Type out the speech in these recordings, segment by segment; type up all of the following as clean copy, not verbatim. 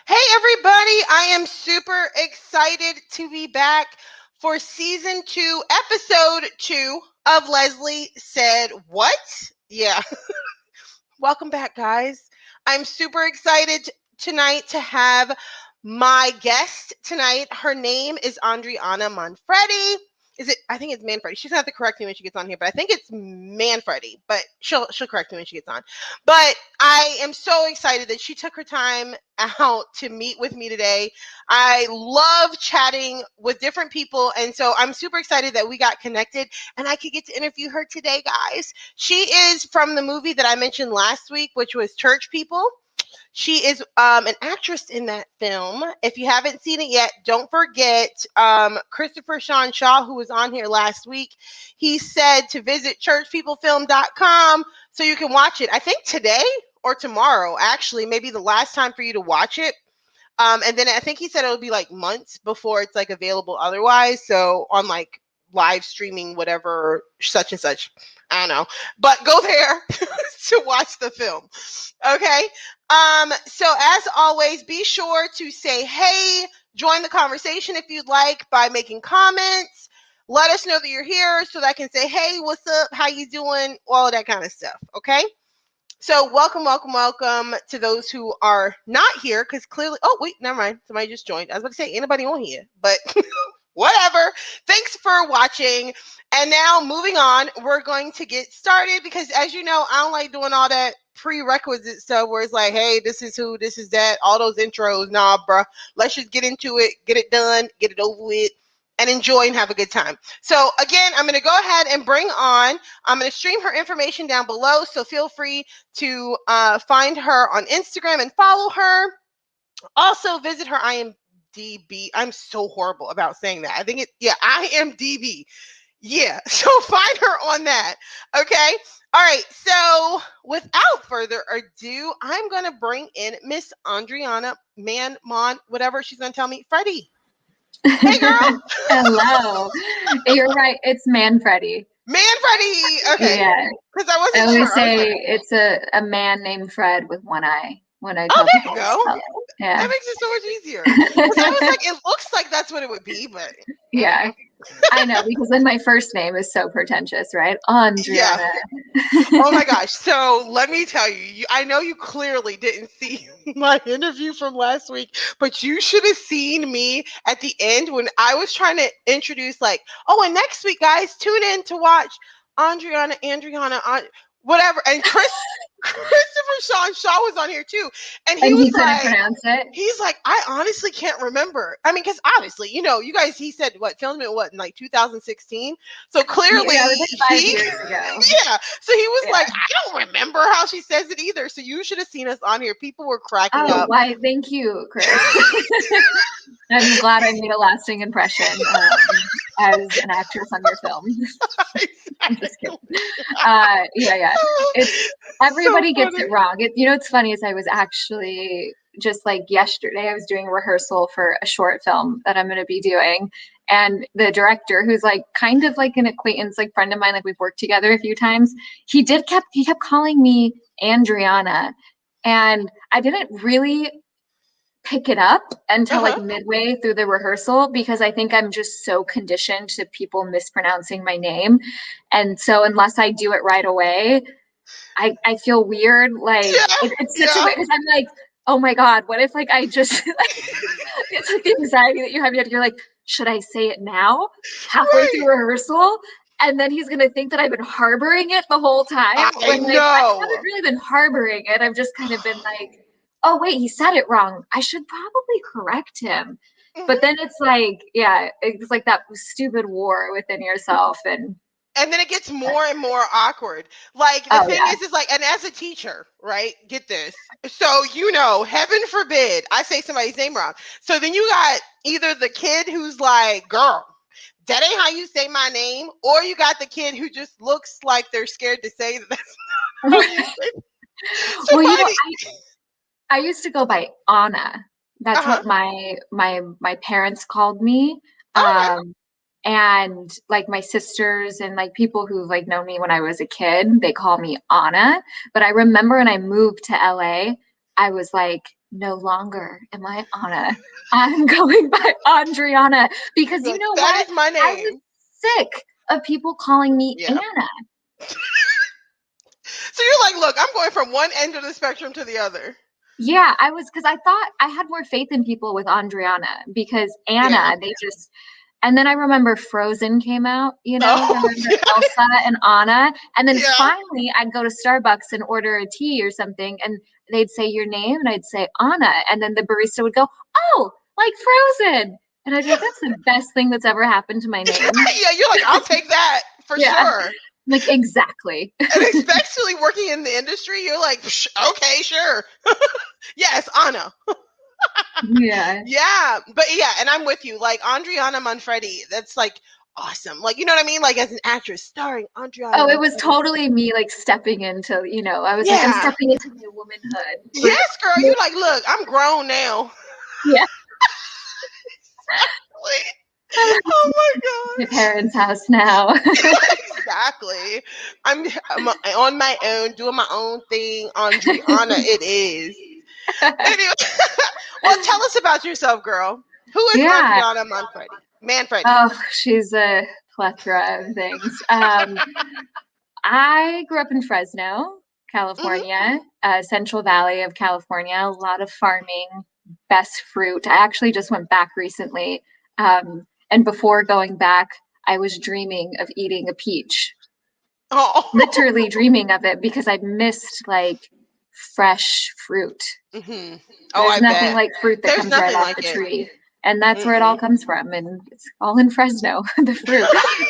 Hey, everybody. I am super excited to be back for season 2, episode 2 of Leslie Said What? Yeah. Welcome back, guys. I'm super excited tonight to have my guest tonight. Her name is Andriana Manfredi. I think it's Manfredi. She's gonna have to correct me when she gets on here, but I think it's Manfredi. But she'll correct me when she gets on. But I am so excited that she took her time out to meet with me today. I love chatting with different people, and so I'm super excited that we got connected and I could get to interview her today, guys. She is from the movie that I mentioned last week, which was Church People. She is an actress in that film. If you haven't seen it yet, don't forget Christopher Sean Shaw, who was on here last week. He said to visit churchpeoplefilm.com so you can watch it. I think today or tomorrow, actually, maybe the last time for you to watch it. And then I think he said it'll be like months before it's like available otherwise. So on like live streaming, whatever, such and such. I don't know. But go there to watch the film. Okay. So as always, be sure to say hey, join the conversation if you'd like by making comments. Let us know that you're here so that I can say, hey, what's up? How you doing? All of that kind of stuff. Okay. So welcome to those who are not here, because clearly, oh wait, never mind. Somebody just joined. I was about to say, anybody on here, but whatever. Thanks for watching. And now moving on, we're going to get started because as you know, I don't like doing all that prerequisite stuff where it's like, hey, this is who, this is that, all those intros. Nah, bruh. Let's just get into it, get it done, get it over with, and enjoy and have a good time. So again, I'm going to go ahead and I'm going to stream her information down below. So feel free to find her on Instagram and follow her. Also visit her IMDb. I'm so horrible about saying that. I think IMDb. Yeah. So find her on that. Okay. All right. So without further ado, I'm going to bring in Miss Andriana whatever she's going to tell me. Freddie. Hey, girl. Hello. You're right. It's Manfredi. Manfredi. Okay. Yeah. Because I wasn't always sure. say it's a man named Fred with one eye when I tell there people. you go. Yeah. That makes it so much easier. Because I was like, it looks like that's what it would be, but yeah. I know, because then my first name is so pretentious, right? Andriana. Yeah. Oh my gosh. So let me tell you, I know you clearly didn't see my interview from last week, but you should have seen me at the end when I was trying to introduce, like, oh, and next week, guys, tune in to watch Andriana, whatever. And Christopher Sean Shaw was on here too. And he was couldn't pronounce it. He's like, I honestly can't remember. I mean, because obviously, you know, you guys, he said filmed it in like 2016. So clearly, yeah, it was like 5 years ago. Yeah. So he was like, I don't remember how she says it either. So you should have seen us on here. People were cracking up. Why? Thank you, Chris. I'm glad I made a lasting impression as an actress on your film. I'm just kidding. Yeah. Everybody gets it wrong. It's funny is I was actually just like yesterday, I was doing a rehearsal for a short film that I'm going to be doing. And the director, who's like kind of like an acquaintance, like friend of mine, like we've worked together a few times, he kept calling me Andriana. And I didn't really pick it up until like midway through the rehearsal, because I think I'm just so conditioned to people mispronouncing my name. And so unless I do it right away, I feel weird. Like it's such a way, because I'm like, oh my God, what if like I just it's like the anxiety that you have. You're like, should I say it now? Halfway through rehearsal? And then he's gonna think that I've been harboring it the whole time. I haven't really been harboring it. I've just kind of been like, oh wait, he said it wrong. I should probably correct him. But then it's like, it's like that stupid war within yourself, and then it gets more and more awkward. Like the thing is like, and as a teacher, right? Get this. So heaven forbid I say somebody's name wrong. So then you got either the kid who's like, girl, that ain't how you say my name, or you got the kid who just looks like they're scared to say that that's not how you say it. So well, I used to go by Anna. That's what my parents called me. And like my sisters and like people who've like known me when I was a kid, they call me Anna. But I remember when I moved to LA, I was like, no longer am I Anna. I'm going by Andriana because you Like, know that what? is my I was name. sick of people calling me Yeah. Anna. So you're like, look, I'm going from one end of the spectrum to the other. Yeah, I was because I thought I had more faith in people with Andriana because Yeah. Anna, they just, and then I remember Frozen came out, Oh, remember yeah. Elsa and Anna. And then Yeah. finally I'd go to Starbucks and order a tea or something, and they'd say your name, and I'd say Anna. And then the barista would go, oh, like Frozen. And I'd be like, that's the best thing that's ever happened to my name. Yeah, you're like, I'll take that for Yeah, sure. like exactly. And especially working in the industry, you're like, okay, sure. Yes, Anna. Yeah. Yeah, but yeah, and I'm with you. Like Andriana Manfredi, that's like awesome. Like, you know what I mean? Like as an actress starring Andriana Oh, it was Manfredi. totally me like stepping into, I was like, I'm Yeah. stepping into my womanhood. Yes, girl. You like, look, I'm grown now. Yeah. Like, oh my My gosh. parents' house now. Exactly. I'm on my own, doing my own thing. Andriana, it is. Anyway, well, tell us about yourself, girl. Who is Yeah. Andriana Manfredi? Manfredi. Oh, she's a plethora of things. I grew up in Fresno, Hmm. California, Central Valley of California. A lot of farming, best fruit. I actually just went back recently. And before going back, I was dreaming of eating a peach, Oh. literally dreaming of it because I missed like fresh fruit. Hmm. Oh, There's I nothing bet. like fruit that There's comes right nothing off like the it. tree. And that's where it all Mm-mm. comes from. And it's all in Fresno, the fruit.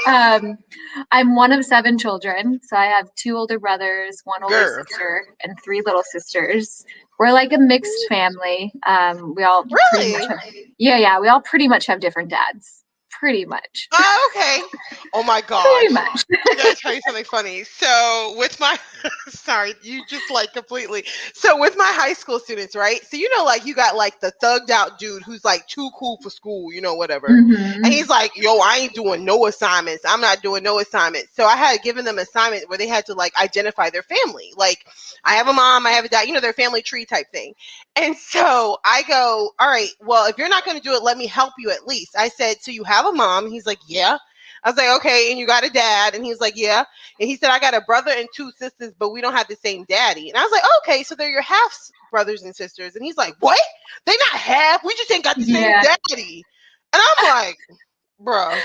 Um, I'm one of seven children. So I have two older brothers, one older Girl. sister, and three little sisters. We're like a mixed family. We all pretty much Really? have, yeah, we all pretty much have different dads. Pretty much. Oh, okay. Oh my Pretty gosh. much. I gotta tell you something funny. So with my sorry, you just like completely. So with my high school students, right? So like you got like the thugged out dude who's like too cool for school, whatever. And Hmm. he's like, yo, I ain't doing no assignments. I'm not doing no assignments. So I had given them assignment where they had to like identify their family. Like I have a mom, I have a dad, their family tree type thing. And so I go, all right, well, if you're not going to do it, let me help you at least. I said, so you have a mom? He's like, yeah. I was like, okay, and you got a dad? And he was like, yeah. And he said, I got a brother and two sisters, but we don't have the same daddy. And I was like, okay, so they're your half brothers and sisters. And he's like, what? They not half. We just ain't got the same Yeah. daddy. And I'm like, bruh,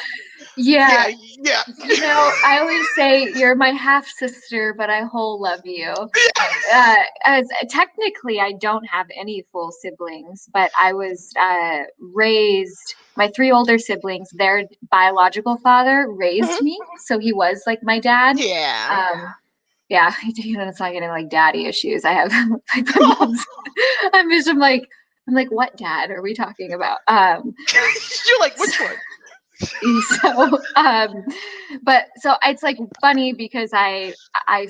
Yeah. yeah, yeah. I always say you're my half sister, but I whole love you. As technically, I don't have any full siblings, but I was raised. My three older siblings, their biological father raised Mhm. me, so he was like my dad. Yeah. Yeah, it's not getting like daddy issues. I have like my mom's. I'm like, what dad are we talking about? You're like, which one? So but so it's like funny because I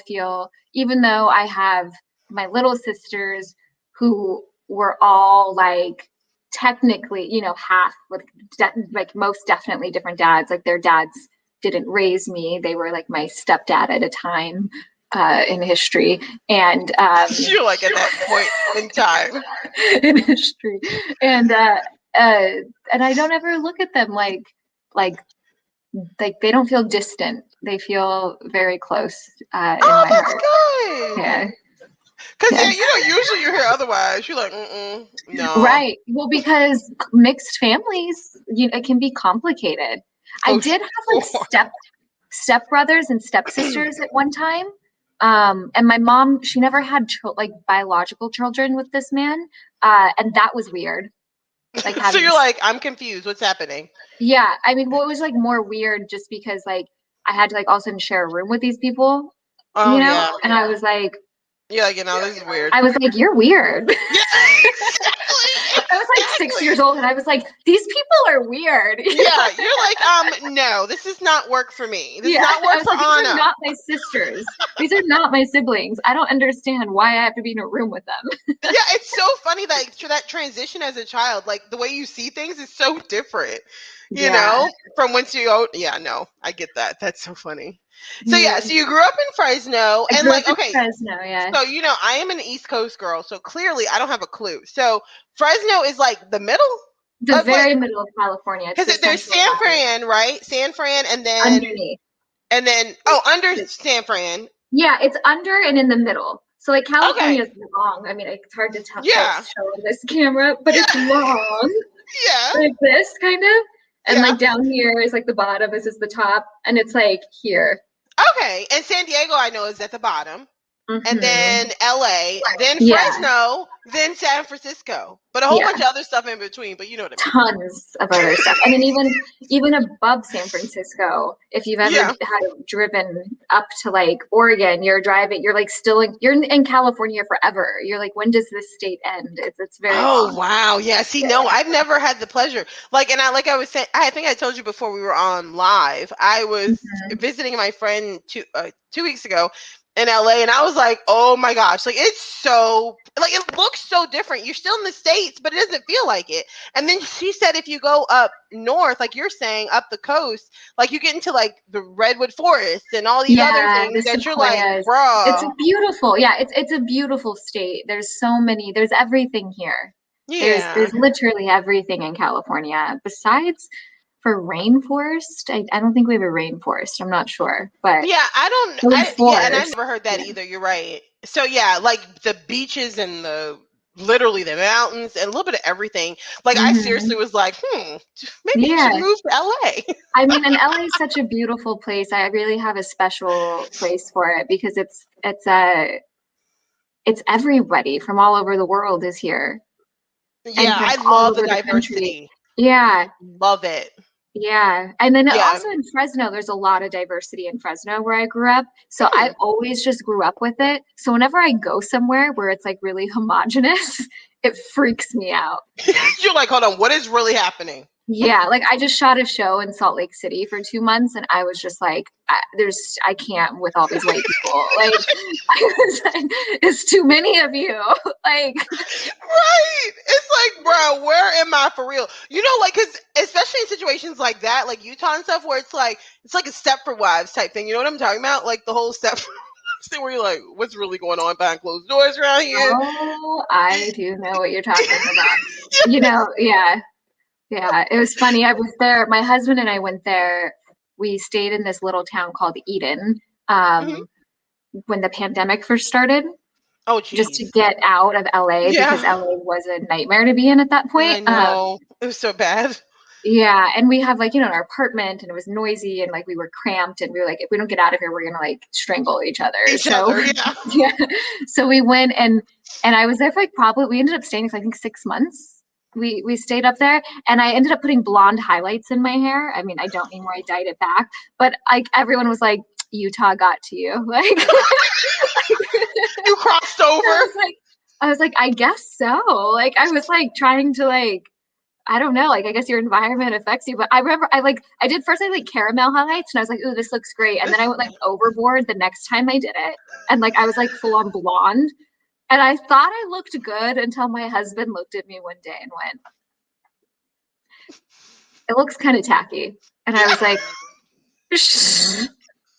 feel even though I have my little sisters who were all like technically half like like most definitely different dads, like their dads didn't raise me, they were like my stepdad at a time in history. And You're like at that point in time. in history. And uh and I don't ever look at them like they don't feel distant. They feel very close in Oh, my that's heart. good. Yeah, Because, yeah. yeah, usually you hear otherwise. You're like, no. Right. Well, because mixed families, it can be complicated. I For did have like sure. step brothers and stepsisters at one time. And my mom, she never had like biological children with this man. And that was weird. Like So having, you're like, I'm confused. What's happening? yeah. I mean, well, it was like more weird just because like I had to like all of a sudden share a room with these people, Oh, yeah. and You're like, this is weird. I was like, you're weird. Yeah, exactly. I was like 6 years Exactly. old and I was like, these people are weird. Yeah, you're like, no, this does not work for me. This does Yeah. not I work was for like, these are Anna. not my sisters. These are not my siblings. I don't understand why I have to be in a room with them. Yeah, it's so funny that transition as a child, like the way you see things is so different. Yeah. from whence you go. Yeah, no, I get that. That's so funny. So Yeah. yeah, so you grew up in Fresno, I and grew up like, in okay, Fresno, yeah. so I am an East Coast girl, so clearly I don't have a clue. So Fresno is like the middle The of what? very middle of California. It's the Because there's Central San Valley. Fran, right? San Fran, Underneath. under San Fran. Yeah, it's under and in the middle. So like Okay, California is long. I mean, it's hard to yeah, show on this camera, but it's yeah, long, yeah, like this kind of. And yeah. like down here is like the bottom, this is the top, and it's like here. Okay, and San Diego I know is at the bottom, and Mm-hmm. then LA, then Yeah, Fresno, then San Francisco, but a whole yeah. bunch of other stuff in between. But you know what I mean? Tons of other stuff. I mean, even above San Francisco, if you've ever Yeah. had driven up to like Oregon, you're like still in California forever. You're like, when does this state end? It's very Oh long. wow, yeah. See, no, I've never had the pleasure. Like, and like I was saying, I think I told you before we were on live. I was Mhm. visiting my friend 2 weeks ago in LA, and I was like, oh my gosh, like it's so like it looks so different. You're still in the States, but it doesn't feel like it. And then she said if you go up north, like you're saying, up the coast, like you get into like the redwood forest and all these other Yeah, the things that you're like, sequoias. It's bruh, beautiful. Yeah, it's a beautiful state. There's everything here. yeah. There's literally everything in California. Besides for rainforest, I don't think we have a rainforest. I'm not sure, but Yeah, I don't. so Yeah, and I've forest. never heard that Yeah. either. You're right. So yeah, like the beaches and the literally the mountains and a little bit of everything. Like I seriously Hmm. was like, maybe you should Yeah. move to LA. I mean, and LA is such a beautiful place. I really have a special place for it because it's everybody from all over the world is here and Yeah, from I all love the over the country. diversity. Yeah, Love it. yeah. And then Yeah. also in Fresno, there's a lot of diversity in Fresno where I grew up. So I Hmm. always just grew up with it. So whenever I go somewhere where it's like really homogenous, it freaks me out. You're like, hold on, what is really happening? Yeah, like I just shot a show in Salt Lake City for 2 months, and I was just like, I can't with all these white people. Like, I was like, it's too many of you. Like, Right. It's like, bro, where am I for real? Like, because especially in situations like that, like Utah and stuff, where it's like a Stepford Wives type thing. You know what I'm talking about? Like the whole Stepford Wives thing, where you're like, what's really going on behind closed doors around here? oh, I do know what you're talking about. Yeah, yeah. It was funny. I was there. My husband and I went there. We stayed in this little town called Eden, Mhm. um, when the pandemic first started, Oh, just to geez. get out of LA because Yeah, LA was a nightmare to be in at that I point. know. It was so bad. Yeah, and we have like, our apartment and it was noisy and like we were cramped and we were like, if we don't get out of here, we're gonna like strangle each other. Each So other. Yeah. yeah. So we went and I was there for like probably we ended up staying for I think 6 months. We stayed up there and I ended up putting blonde highlights in my hair. I mean, I don't anymore, I dyed it back, but like everyone was like, Utah got to you. Like You crossed over. I was like, I guess so. Like I was like trying to like I don't know, like I guess your environment affects you. But I remember I did first I like caramel highlights and I was like, ooh, this looks great. And then I went like overboard the next time I did it. And like I was like full on blonde. And I thought I looked good until my husband looked at me one day and went, it looks kind of tacky. And I was like,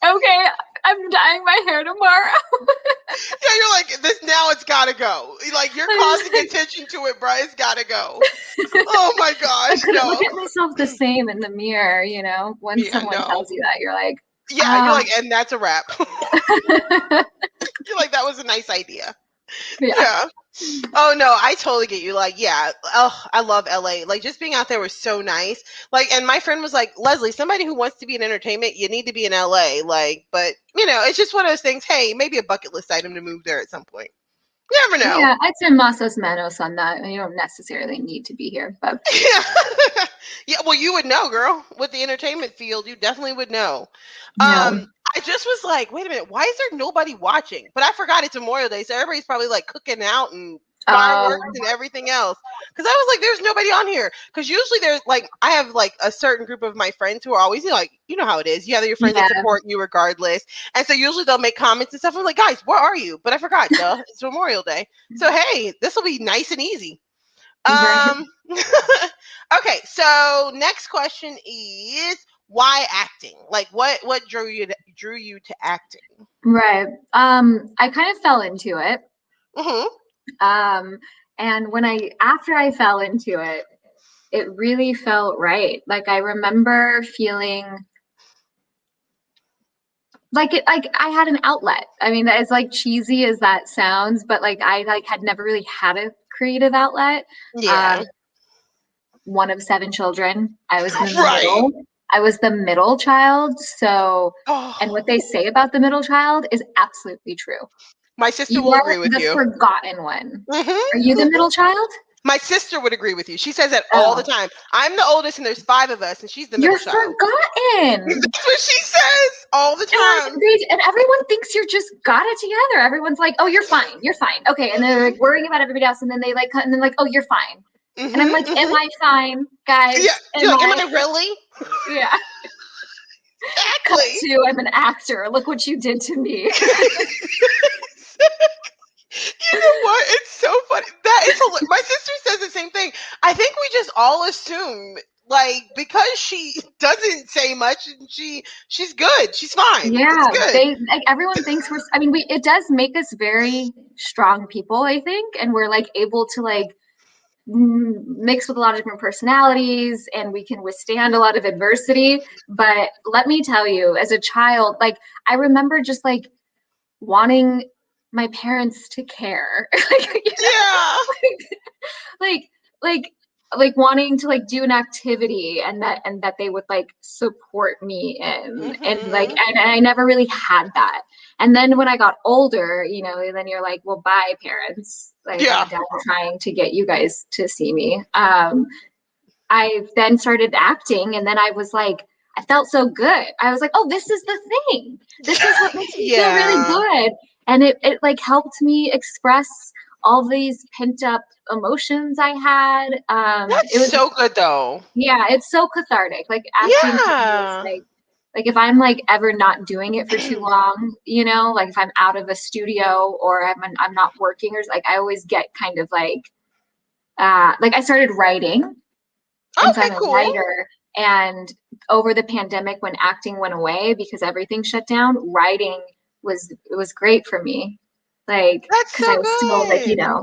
okay, I'm dyeing my hair tomorrow. Yeah, you're like this now. It's gotta go. Like you're causing attention to it, bro. It's gotta go. Oh my I gosh, couldn't look no. at myself the same in the mirror, when Yeah, someone no. tells you that, you're like, Yeah, you're oh, like, and that's a wrap. You're like, that was a nice idea. yeah. Yeah. Oh no, I totally get you. Like, yeah. Oh, I love LA. Like, just being out there was so nice. Like, and my friend was like, Leslie, somebody who wants to be in entertainment, you need to be in LA. Like, but it's just one of those things. Hey, maybe a bucket list item to move there at some point. You never know. Yeah, I'd say Masos Manos on that. You don't necessarily need to be here, but Yeah. Yeah. Well, you would know, girl. With the entertainment field, you definitely would know. no. I just was like, wait a minute, why is there nobody watching? But I forgot it's Memorial Day, so everybody's probably like cooking out and Um, fireworks and everything else. Because I was like, there's nobody on here. Because usually there's like, I have like a certain group of my friends who are always like, you know how it is. You have your friends that yeah, support you regardless. And so usually they'll make comments and stuff. I'm like, guys, where are you? But I forgot, duh, it's Memorial Day. So hey, this will be nice and easy. Right. Okay, so next question is why acting? Like what drew you to acting? Right. I kind of fell into it. Mm-hmm. And after I fell into it, it really felt right. Like I remember feeling like I had an outlet. I mean, as like cheesy as that sounds, but like I like had never really had a creative outlet. Yeah. Um, one of seven children. I was the Right. middle. I was the middle child. So, and Oh, what they say about the middle child is absolutely true. my sister You will are agree with the you. forgotten one. Are you the Mm-hmm. middle child? My sister would agree with you. She says that all the Oh, time. I'm the oldest, and there's five of us, and she's the middle you're child. forgotten. That's what she says all the And like time. and everyone thinks you're just got it together. Everyone's like, "Oh, you're fine, okay." And they're like worrying about everybody else, and then they like, and then like, "Oh, you're fine." And I'm Mm-hmm. like, "Am Mm-hmm. I fine, guys? Yeah. You're Am like, am I?" I really? Yeah. Cut Exactly. to, I'm an actor. Look what you did to me. You know what? It's so funny. That is my sister says the same thing. I think we just all assume like because she doesn't say much and she's good. She's fine. It's Yeah, good. they like everyone thinks we're. I mean, we it does make us very strong people, I think, and we're like able to like mix with a lot of different personalities and we can withstand a lot of adversity. But let me tell you, as a child, like I remember just like wanting my parents to care. Like, you Yeah. know, like like like wanting to like do an activity and that they would like support me in and like Mm-hmm. and I never really had that. And then when I got older, you know, then you're like, well, bye parents, like I'm Yeah. done trying to get you guys to see me. I then started acting and then I was like, I felt so good. I was like, oh, this is the thing. This is what makes me feel really Yeah. good. And it like helped me express all these pent up emotions I had. That's It was, so good though. yeah, it's so cathartic. Like acting for me is Yeah. like if I'm like ever not doing it for too long, you know, like if I'm out of a studio or I'm not working or like I always get kind of like I started writing and so Okay, I'm a cool. writer. And over the pandemic, when acting went away because everything shut down, writing was great for me. Like, That's because I so was still like, you good. know,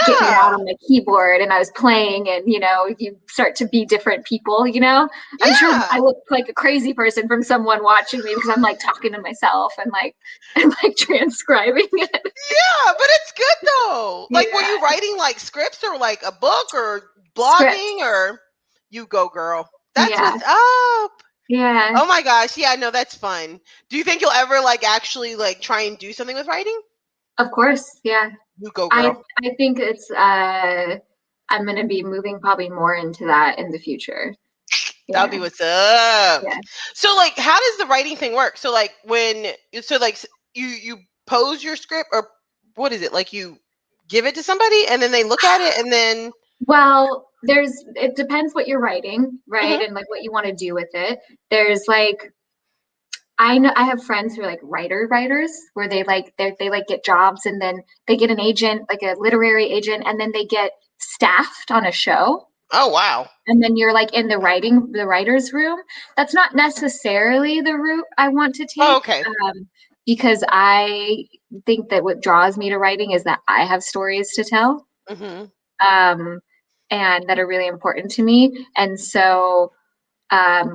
getting it out Yeah. on my keyboard and I was playing and you know, you start to be different people, you know. I'm sure Yeah. I look like a crazy person from someone watching me because I'm like talking to myself and like and like transcribing it. Yeah, but it's good though. Like, were Yeah. you writing like scripts or like a book or Scripts. blogging or you go girl? That's Yeah. what's up. Yeah. Oh my gosh, yeah, no, that's fun. Do you think you'll ever like actually like try and do something with writing? Of course. Yeah. You go I girl. I think it's I'm gonna be moving probably more into that in the future. That'll Yeah, be what's up. yeah. So like how does the writing thing work? So like when so like you pose your script or what is it? Like you give it to somebody and then they look at it and then Well, it depends what you're writing, right? Mhm. And like what you want to do with it. There's like I know I have friends who are like writers where they like get jobs and then they get an agent, like a literary agent, and then they get staffed on a show. Oh wow. And then you're like in the writer's room. That's not necessarily the route I want to Oh, take, okay. because I think that what draws me to writing is that I have stories to tell, Mhm. um, and that are really important to me. And so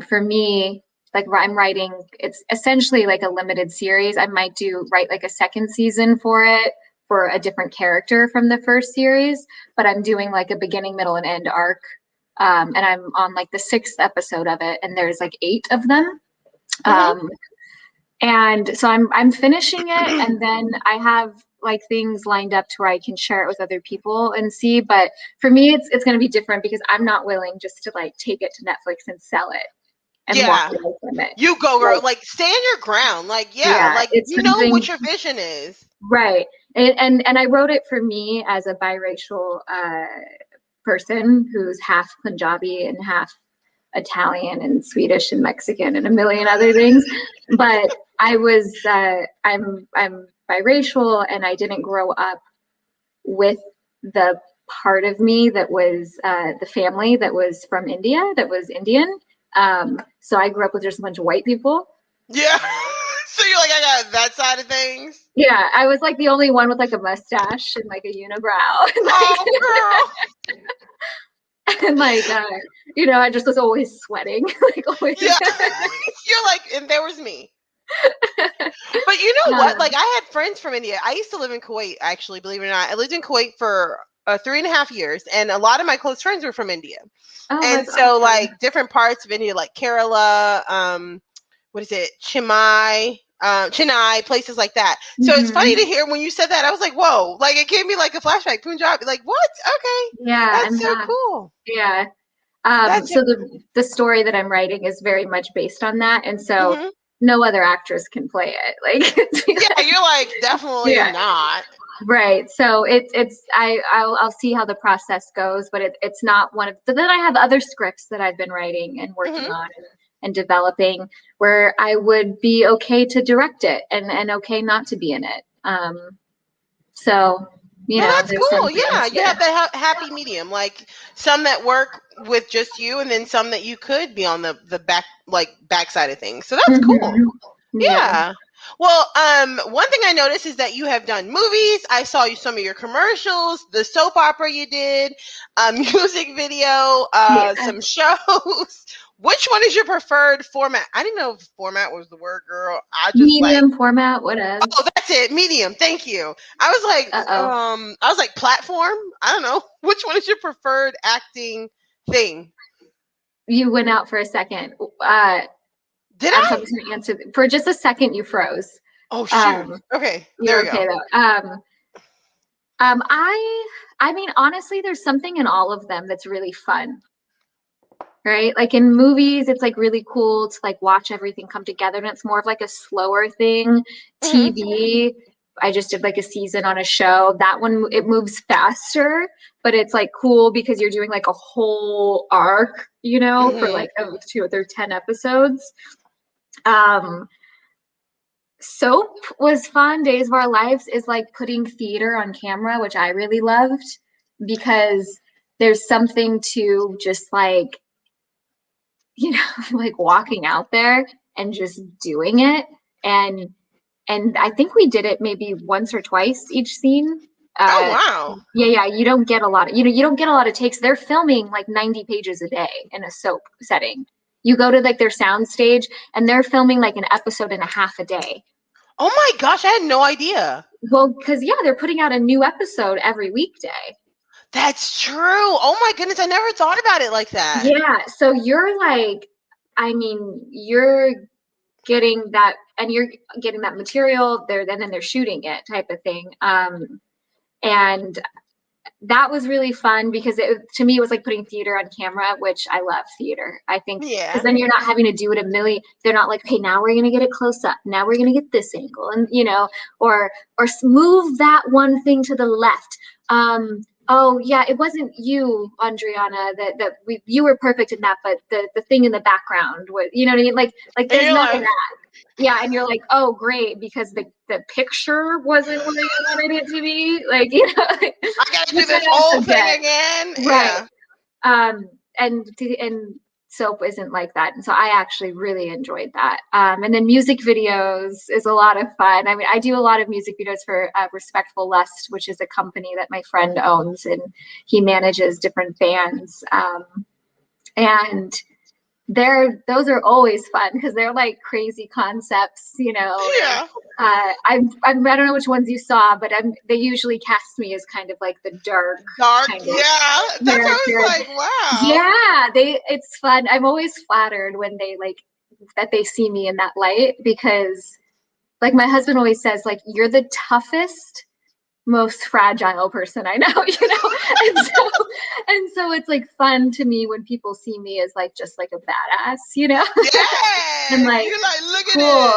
for me, like I'm writing, it's essentially like a limited series. I might write like a second season for it for a different character from the first series, but I'm doing like a beginning, middle, and end arc. And I'm on like the sixth episode of it, and there's like eight of them. Mhm. Um, and so I'm finishing it, and then I have like things lined up to where I can share it with other people and see. But for me, it's going to be different because I'm not willing just to like take it to Netflix and sell it and walk Yeah. away from it. You go girl. Like, Like stand your ground. Like yeah, yeah, like it's you know something what your vision is. right. And I wrote it for me as a biracial person who's half Punjabi and half Italian and Swedish and Mexican and a million other things. But I'm biracial and I didn't grow up with the part of me that was the family that was from India, that was Indian. So I grew up with just a bunch of white people. Yeah. So you're like, I got that side of things. Yeah, I was like the only one with like a mustache and like a unibrow. Oh, girl. And like, I just was always sweating, like always. Yeah. You're like, and there was me. But you know what? Like, I had friends from India. I used to live in Kuwait, actually, believe it or not. I lived in Kuwait for 3.5 years, and a lot of my close friends were from India. Oh, And that's so, awesome. like, different parts of India, like Kerala, what is it, Chennai, places like that. So it's funny to hear when you said that. I was like, whoa, like it gave me like a flashback. Punjab, like what? Okay, Yeah, that's I'm so back. cool. Yeah. That's So the story that I'm writing is very much based on that, and so mm-hmm. no other actress can play it. Like, Yeah, you're like definitely not. Right. So I'll see how the process goes, but it's not one of. But then I have other scripts that I've been writing and working Mm-hmm. on and developing where I would be okay to direct it and okay not to be in it. So No, that's there's some cool. Yeah, things you have that. that happy medium, like some that work with just you, and then some that you could be on the backside of things. So that's cool. Yeah. Yeah. Well, one thing I noticed is that you have done movies. I saw some of your commercials, the soap opera you did, music video, Yeah. some shows. Which one is your preferred format? I didn't know if format was the word, girl. I just like, Medium format, whatever. oh, that's it, medium. Thank you. I was like, Uh-oh. I was like platform. I don't know. Which one is your preferred acting thing? You went out for a second. Did I'm I? going to answer for just a second. You froze. Oh shoot. Okay, there You're we okay go. though. I mean, honestly, there's something in all of them that's really fun, right? Like in movies, it's like really cool to like watch everything come together, and it's more of like a slower thing. Mm-hmm. TV, I just did like a season on a show. That one it moves faster, but it's like cool because you're doing like a whole arc, for Mm-hmm. like 10 episodes. Um, Soap was fun. Days of Our Lives is like putting theater on camera, which I really loved because there's something to just like, like walking out there and just doing it. And I think we did it maybe once or twice each scene. Oh Uh, wow. yeah, you don't get a lot of, you don't get a lot of takes. They're filming like 90 pages a day in a soap setting. You go to like their sound stage and they're filming like an episode and a half a day. Oh my gosh, I had no idea. Well, because they're putting out a new episode every weekday. That's true. Oh my goodness, I never thought about it like that. Yeah, so you're like, I mean, you're getting that, and you're getting that material there, and then they're shooting it, type of thing. And that was really fun because to me it was like putting theater on camera, which I love theater. I think because Yeah. then you're not having to do it a million. They're not like, okay, now we're gonna get it close up. Now we're gonna get this angle, and or move that one thing to the left. Oh yeah, it wasn't you, Andriana. You were perfect in that, but the thing in the background was, you know what I mean? Like And there's you're none of like, that. Yeah, and you're like, oh great, because the picture wasn't what I wanted it to be. Like, I gotta do which I this also whole thing get. again. Right. Yeah. And soap isn't like that. And so I actually really enjoyed that. And then music videos is a lot of fun. I mean, I do a lot of music videos for Respectful Lust, which is a company that my friend owns, and he manages different bands. And those are always fun because they're like crazy concepts, and Yeah. I don't know which ones you saw, but they usually cast me as kind of like the dark Dark. kind of Yeah. That's what I character. was like, wow. Yeah, it's fun. I'm always flattered when they like that they see me in that light because like my husband always says, like, you're the toughest, most fragile person I know, and so it's like fun to me when people see me as like just like a badass. And Yes. like You're like, look at cool.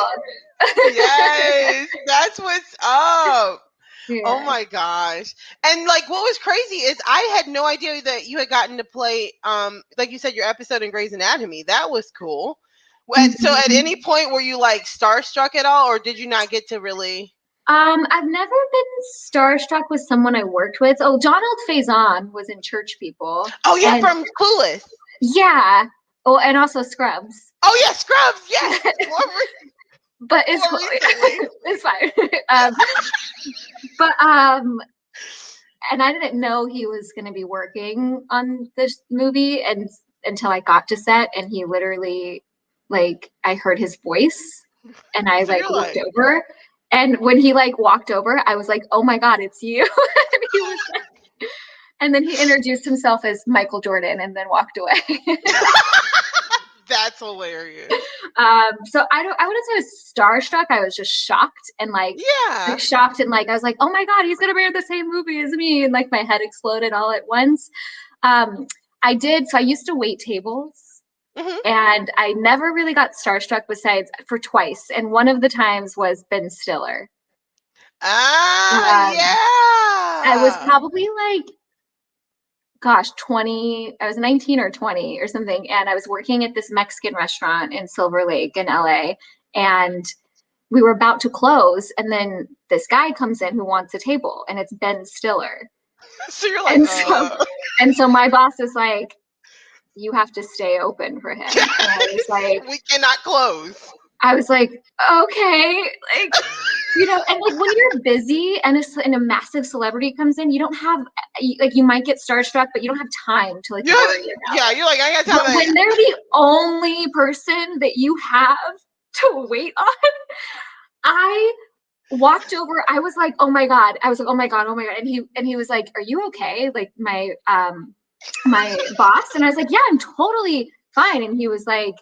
it. Yes. That's what's up. Oh Yeah. my gosh. And like what was crazy is I had no idea that you had gotten to play like you said your episode in Grey's Anatomy. That was cool. So at Mhm. any point were you like starstruck at all or did you not get to really I've never been starstruck with someone I worked with. Oh, Donald Faison was in Church People. Oh yeah, And from Clueless. yeah. Oh, and also Scrubs. Oh yeah, Scrubs. Yes. But it's more recently. it's fine. But and I didn't know he was going to be working on this movie and until I got to set, and he literally, like, I heard his voice and I So like you're looked like, over, and when he like walked over, I was like, oh my god, it's you. And he was like, and then he introduced himself as Michael Jordan and then walked away. that's hilarious. So I wouldn't say I was starstruck. I was just shocked and like Yeah. shocked and like I was like, oh my god, he's gonna be in the same movie as me, and like my head exploded all at once. I did. So I used to wait tables, Mm-hmm. and I never really got starstruck besides for twice, and one of the times was Ben Stiller. Ah, I was yeah. probably like, gosh, 20, I was 19 or 20 or something, and I was working at this Mexican restaurant in Silver Lake in LA, and we were about to close, and then this guy comes in who wants a table, and it's Ben Stiller. So you're like, And so and so my boss is like, you have to stay open for him. And we cannot close. I was like, okay, like, you know, and like when you're busy and a massive celebrity comes in, you don't have, like, you might get starstruck, but you don't have time to like worry about yeah, it. you're like, I got But time. when they're the only person that you have to wait on, I walked over. I was like, oh my god. I was like, oh my god, oh my god. And he was like, are you okay? Like my boss. And I was like, yeah, I'm totally fine. And he was like,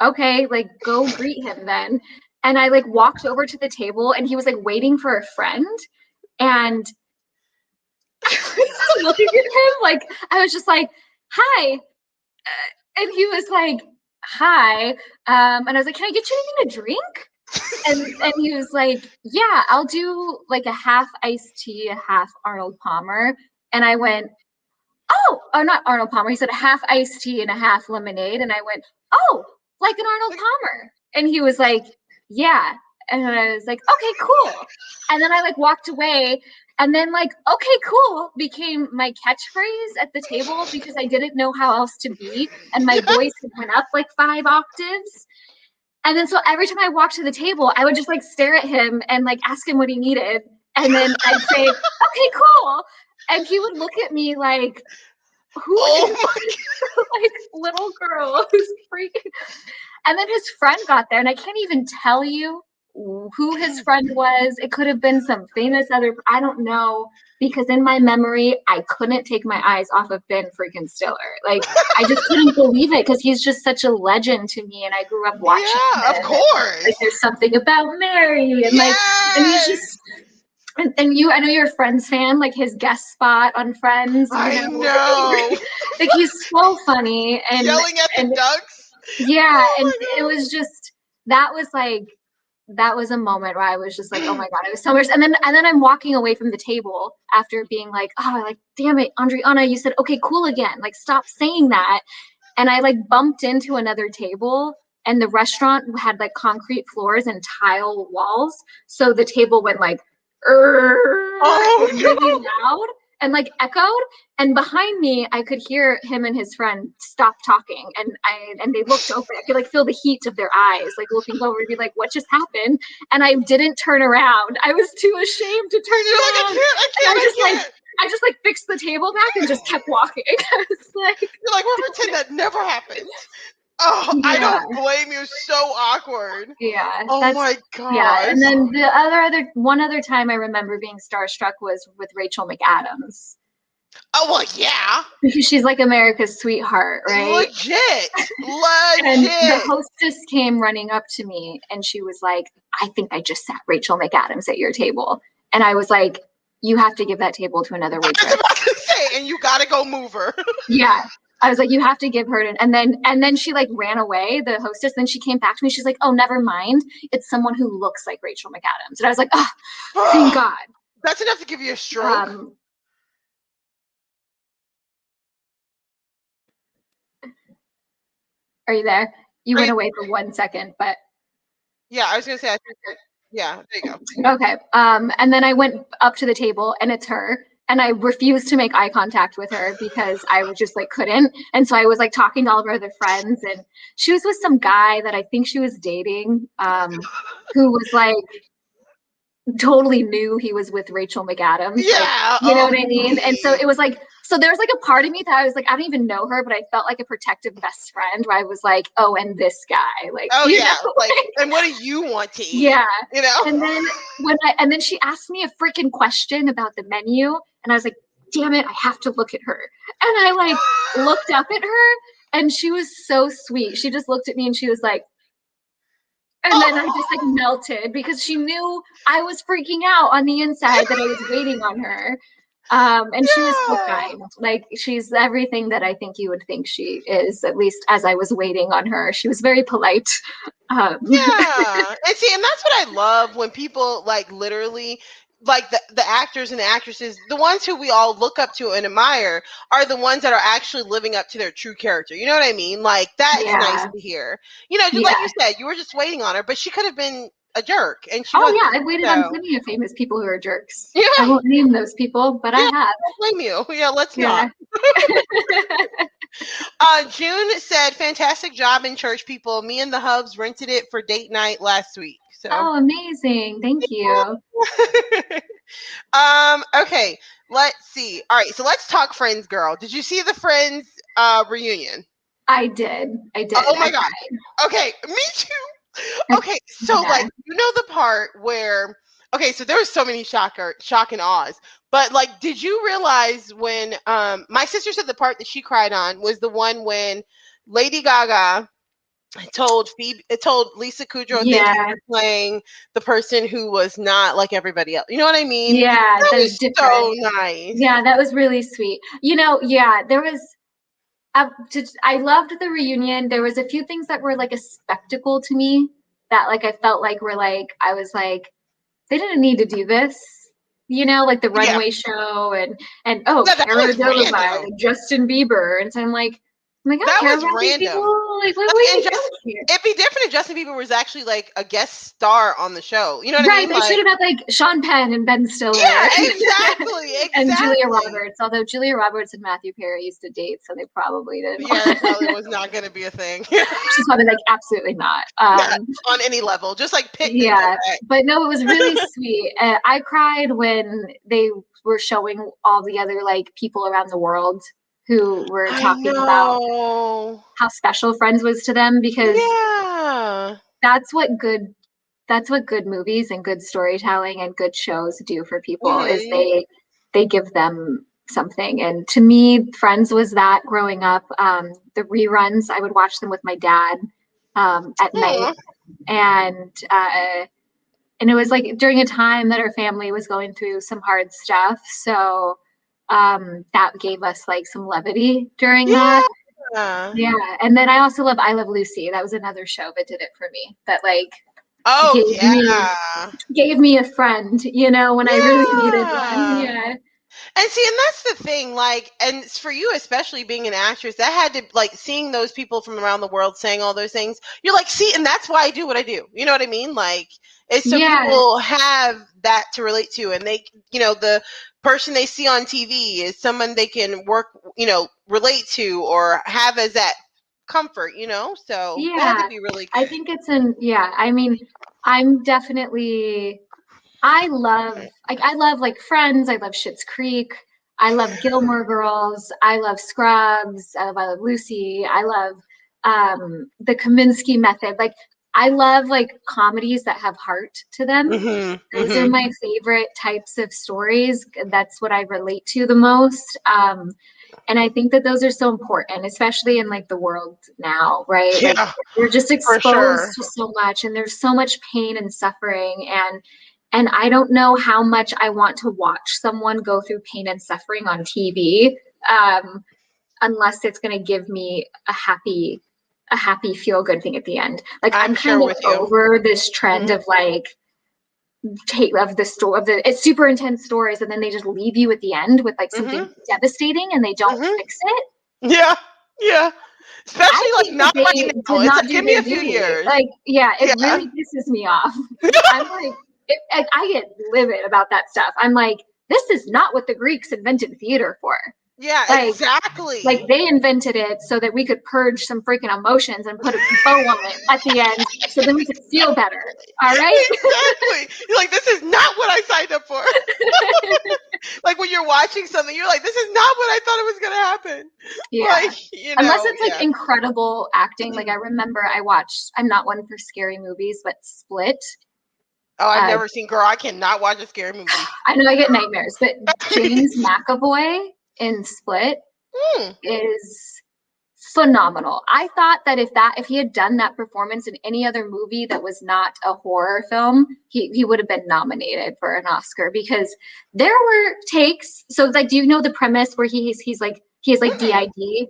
okay, like go greet him then. And I like walked over to the table, and he was like waiting for a friend. And I was looking at him like, I was just like, hi. And he was like, hi. And I was like, can I get you anything to drink? And he was like, yeah, I'll do like a half iced tea, a half Arnold Palmer. And I went, oh, not Arnold Palmer. He said a half iced tea and a half lemonade. And I went, oh, like an Arnold Palmer. And he was like, yeah. And I was like, okay, cool. And then I like walked away. And then like, okay, cool became my catchphrase at the table because I didn't know how else to be. And my voice went up like 5 octaves. And then so every time I walked to the table, I would just like stare at him and like ask him what he needed. And then I'd say, okay, cool. And he would look at me like, who is this like little girl who's freaking? And then his friend got there, and I can't even tell you who his friend was. It could have been some famous other, I don't know, because in my memory, I couldn't take my eyes off of Ben freaking Stiller. Like, I just couldn't believe it because he's just such a legend to me, and I grew up watching him. Yeah, of course. Like, there's something about Mary, and like, and he's just. And you, I know you're a Friends fan, like his guest spot on Friends. I know. Like he's so funny and yelling at the ducks. Yeah, and it was just that was a moment where I was just like, oh my god, it was so much. And then I'm walking away from the table after being like, oh, like damn it, Andriana, you said okay, cool again. Like stop saying that. And I like bumped into another table, and the restaurant had like concrete floors and tile walls, so the table went like really loud and like echoed. And behind me, I could hear him and his friend stop talking, and they looked over. I could like feel the heat of their eyes, like looking over to be like, "What just happened?" And I didn't turn around. I was too ashamed to turn around. I just like fixed the table back and just kept walking. You're like, we'll pretend that never happened. Oh, yeah. I don't blame you. So awkward. Yeah. Oh my god. Yeah. And then the one other time I remember being starstruck was with Rachel McAdams. Oh well, yeah. Because she's like America's sweetheart, right? Legit. And the hostess came running up to me, and she was like, "I think I just sat Rachel McAdams at your table." And I was like, "You have to give that table to another waitress." I was about to say, and you gotta go move her. Yeah. I was like, you have to give her and then she like ran away, the hostess. Then she came back to me. She's like, oh, never mind. It's someone who looks like Rachel McAdams. And I was like, oh, thank God. That's enough to give you a stroke. Are you there? You went away for 1 second, but yeah, I was gonna say, I think Yeah, there you go. Okay. And then I went up to the table and it's her. And I refused to make eye contact with her because I was just like couldn't. And so I was like talking to all of her other friends, and she was with some guy that I think she was dating, who was like totally knew he was with Rachel McAdams. Like, Yeah. you know Oh, what I mean? And so please. it was like, so there was like a part of me that I was like, I don't even know her, but I felt like a protective best friend where I was like, oh, and this guy, like, Oh you know, yeah. Like, and what do you want to eat? yeah. You know? And then and then she asked me a freaking question about the menu, and I was like, damn it, I have to look at her. And I like looked up at her, and she was so sweet. She just looked at me and she was like, and then I just like melted because she knew I was freaking out on the inside that I was waiting on her. And she was so Yeah. kind. Like, she's everything that I think you would think she is, at least as I was waiting on her. She was very polite. Yeah. And see, and that's what I love when people like literally like the actors and the actresses, the ones who we all look up to and admire are the ones that are actually living up to their true character. You know what I mean? Like that's nice Yeah. to hear. You know, just like you Yeah. said, you were just waiting on her, but she could have been a jerk and she Oh wasn't. yeah, I've waited on So plenty of famous people who are jerks. yeah, I won't name those people, but I yeah, have. I don't blame you. Yeah, let's not. Yeah. June said, fantastic job in church, people. Me and the Hubs rented it for date night last week. So Oh, amazing. Thank you. okay, let's see. All right, so let's talk Friends, girl. Did you see the Friends reunion? I did. I did. Oh I my god. cried. Okay, me too. Okay, so Yeah. like you know the part where okay, so there was so many shock and awes. But like, did you realize when my sister said the part that she cried on was the one when Lady Gaga told Lisa Kudrow thank you Yeah. for playing the person who was not like everybody else. You know what I mean? Yeah. That That was was so different. nice. Yeah, that was really sweet. You know, yeah, there was I loved the reunion. There was a few things that were like a spectacle to me that like I felt like were like I was like they didn't need to do this. You know, like the Yeah. runway show and oh, Yeah, that Cara was Delevingne random. and Justin Bieber, and so I'm like, I don't That care was about these people. random. Like, what Like, and we just don't care. it'd be different if Justin Bieber was actually like a guest star on the show. You know what I Right, mean? they should Like, have had like Sean Penn and Ben Stiller yeah, exactly, and Julia exactly. Roberts. Although Julia Roberts and Matthew Perry used to date, so they probably didn't Yeah, want. it probably was not going to be a thing. She's probably like, absolutely not. Yeah, on any level, just like Pitt didn't come Yeah, back. but no, it was really sweet. I cried when they were showing all the other like people around the world who were I talking about know. how special Friends was to them, because Yeah. that's what good that's what good movies and good storytelling and good shows do for people, is Hmm. they give them something. And to me, Friends was that growing up. The reruns, I would watch them with my dad at night, Aw. and and it was like during a time that our family was going through some hard stuff, so that gave us like some levity during that. Yeah. Yeah, and then I also love I Love Lucy. That was another show that did it for me, that like Oh gave me yeah. gave me a friend, you know, when I really needed one. Yeah. Yeah. And see, and that's the thing, like, and it's for you, especially being an actress, that had to, like, seeing those people from around the world saying all those things, you're like, see, and that's why I do what I do. You know what I mean? Like, it's so Yeah. people have that to relate to, and they, you know, the person they see on TV is someone they can work, you know, relate to or have as that comfort, you know? So that had to Yeah. be really, I think it's yeah, I mean, I'm definitely I love like Friends, I love Schitt's Creek, I love Gilmore Girls, I love Scrubs, I love Lucy, I love the Kaminsky Method. Like, I love like comedies that have heart to them. Those are mm-hmm. my favorite types of stories. That's what I relate to the most. And I think that those are so important, especially in like the world now, right? Like, Yeah, we're just for exposed sure. to so much, and there's so much pain and suffering, and I don't know how much I want to watch someone go through pain and suffering on TV, unless it's going to give me a happy feel good thing at the end. Like, I'm I'm kind sure of with you. over this trend Mm-hmm. of like take of the story of the it's super intense stories, and then they just leave you at the end with like Mm-hmm. something devastating and they don't Mm-hmm. fix it. Yeah, yeah. especially I like think that not right they now. did It's not like do give me their a few duty. years. Like, yeah, it Yeah. really pisses me off. I'm like, I get livid about that stuff. I'm like, this is not what the Greeks invented theater for. Yeah, Like exactly. they invented it so that we could purge some freaking emotions and put a bow on it at the end so then we could feel better. All right. Exactly. You're like, this is not what I signed up for. Like when you're watching something, you're like, this is not what I thought it was gonna happen. Yeah. Like, Unless it's like yeah. incredible acting. Like I remember I watched, I'm not one for scary movies, but Split. Oh, I've Uh, never seen Girl. I cannot watch a scary movie. I know I get nightmares, but James McAvoy in Split Hmm. is phenomenal. I thought that if he had done that performance in any other movie that was not a horror film, he would have been nominated for an Oscar because there were takes. So like, do you know the premise where he's like he has like Mm-mm. DID,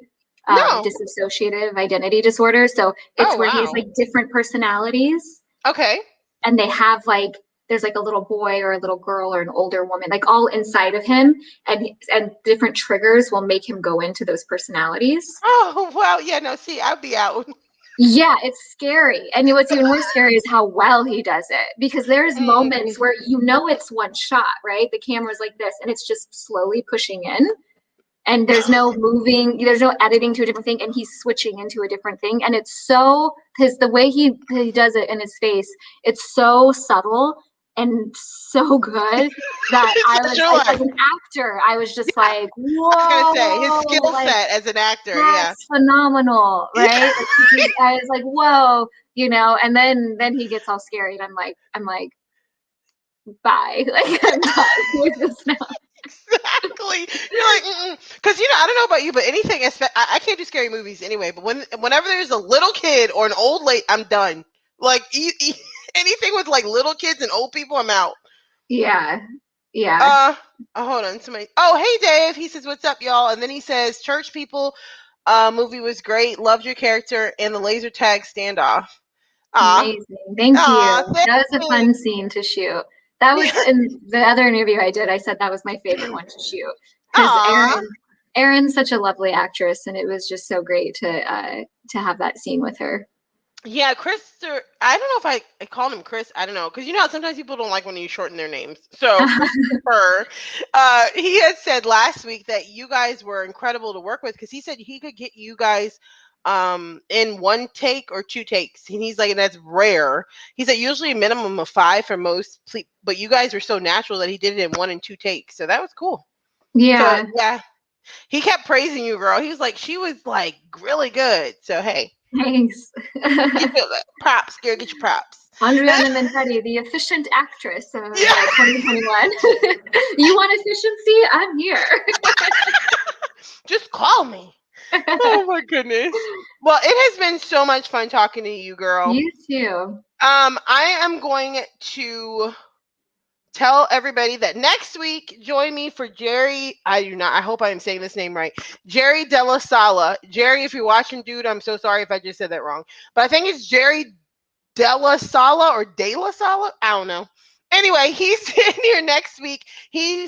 No. dissociative identity disorder. So it's Oh where he has wow. like different personalities Okay. and they have like there's like a little boy or a little girl or an older woman like all inside of him and different triggers will make him go into those personalities. Oh wow. Yeah. No. See, I'd be out. Yeah, it's scary. And what's even more scary is how well he does it because there's moments Mm. where you know it's one shot, right? The camera's like this and it's just slowly pushing in and there's no moving, there's no editing to a different thing and he's switching into a different thing and it's so because the way he does it in his face, it's so subtle and so good that I That was you're like like, as an actor, I was just yeah. like, I was gonna say his whoa, skill like set as an actor. Yeah. that's phenomenal, Yeah. right? Like, I was like, whoa, and then he gets all scary, and I'm like, bye, like I'm done with this now. Exactly. You're like, because I don't know about you, but anything, I can't do scary movies anyway. But whenever there's a little kid or an old lady, I'm done. Like anything with like little kids and old people, I'm out. Yeah, yeah, Uh, hold on. Somebody. Oh, hey Dave. He says, "What's up, y'all?" And then he says, "Church People, movie was great. Loved your character and the laser tag standoff." Ah, amazing. Thank ah, you. That was a fun thanks. scene to shoot. That was in the other interview I did. I said that was my favorite one to shoot because Ah. Erin's such a lovely actress, and it was just so great to have that scene with her. Yeah, Chris. I don't know if I called him Chris. I don't know because how sometimes people don't like when you shorten their names. So Christopher, he had said last week that you guys were incredible to work with because he said he could get you guys in one take or two takes, and he's like, and that's rare. He said usually a minimum of 5 for most, but you guys were so natural that he did it in 1 and 2 takes. So that was cool. So Yeah, yeah, he kept praising you, girl. He was like, she was like really good. So hey. thanks. Get your props, girl. Get your props. Andriana Manfredi, the efficient actress of Yeah. 2021. You want efficiency? I'm here. Just call me. Oh my goodness. Well, it has been so much fun talking to you, girl. You too. I am going to tell everybody that next week join me for Jerry. I hope I am saying this name right. Jerry Della Sala. Jerry, if you're watching, dude, I'm so sorry if I just said that wrong. But I think it's Jerry Della Sala or De La Sala. I don't know. Anyway, he's in here next week. He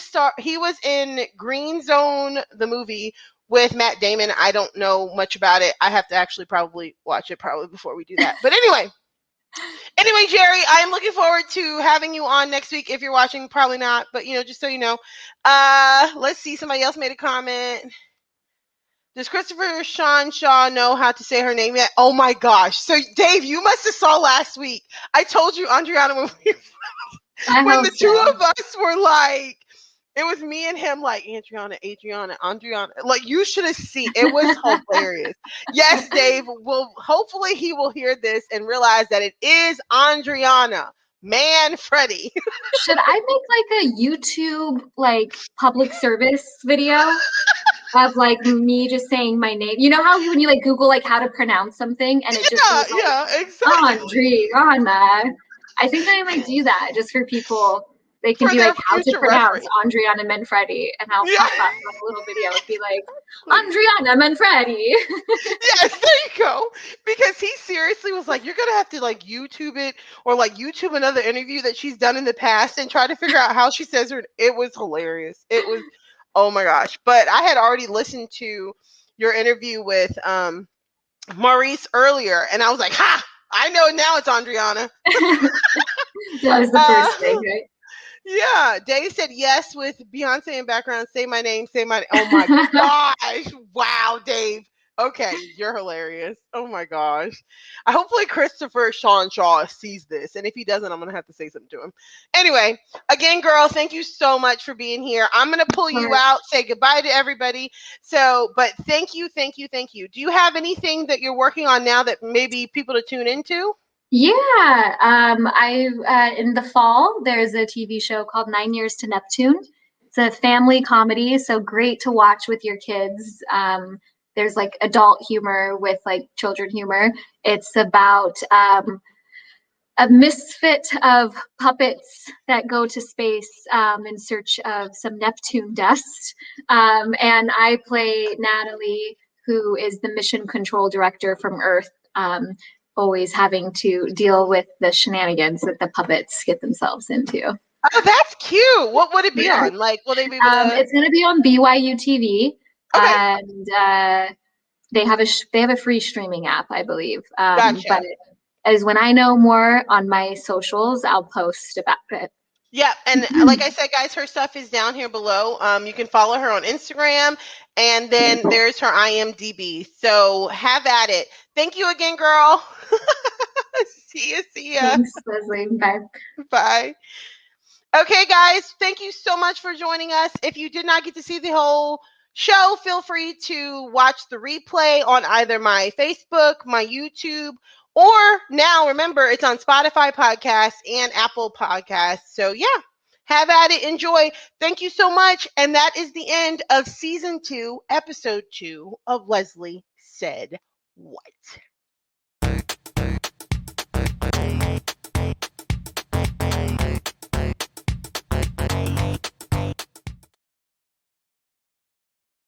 was in Green Zone, the movie with Matt Damon. I don't know much about it. I have to actually probably watch it probably before we do that. But anyway, Jerry, I am looking forward to having you on next week. If you're watching, probably not, but just so you know. Let's see. Somebody else made a comment. Does Christopher Sean Shaw know how to say her name yet? Oh my gosh. So Dave, you must have saw last week. I told you, Andriana, when I the hope two so. of us were like, it was me and him like, Andriana. Like you should have seen. It was hilarious. Yes, Dave. Will hopefully he will hear this and realize that it is Andriana Manfredi. Should I make like a YouTube like public service video of like me just saying my name? You know how when you like Google like how to pronounce something and it just Yeah, goes like yeah, exactly. Andriana. I think I might do that just for people. They can For be their like how to future pronounce reference. Andriana Manfredi, and I'll Yeah. pop up on a little video and be like Andriana Manfredi. Yes, there you go. Because he seriously was like, you're gonna have to like YouTube it or like YouTube another interview that she's done in the past and try to figure out how she says her. It was hilarious. It was, oh my gosh. But I had already listened to your interview with Maurice earlier, and I was like, ha! I know now it's Andriana. That was the first thing, right? Yeah, Dave said yes with Beyonce in background. Say my name, say my. Oh my gosh! Wow, Dave. Okay, you're hilarious. Oh my gosh. Hopefully Christopher Sean Shaw sees this, and if he doesn't, I'm gonna have to say something to him. Anyway, again, girl, thank you so much for being here. I'm gonna pull you out, say goodbye to everybody. So, but thank you, thank you, thank you. Do you have anything that you're working on now that maybe people to tune into? Yeah, I in the fall there's a TV show called 9 Years to Neptune. It's a family comedy, so great to watch with your kids. There's like adult humor with like children humor. It's about a misfit of puppets that go to space in search of some Neptune dust. And I play Natalie, who is the mission control director from Earth, always having to deal with the shenanigans that the puppets get themselves into. Oh, that's cute. What would it be Yeah. on? Like, will they be able to? It's going to be on BYU TV, Okay, and they have a free streaming app, I believe. But gotcha. as when I know more on my socials, I'll post about it. Yeah, and like I said, guys, her stuff is down here below. You can follow her on Instagram, and then there's her IMDb. So have at it. Thank you again, girl. See ya, see ya. Thanks, Leslie. Bye. Bye. Okay, guys, thank you so much for joining us. If you did not get to see the whole show, feel free to watch the replay on either my Facebook, my YouTube, or now remember it's on Spotify podcasts and Apple podcasts. So yeah, have at it, enjoy. Thank you so much. And that is the end of season 2, episode 2 of Leslie Said What.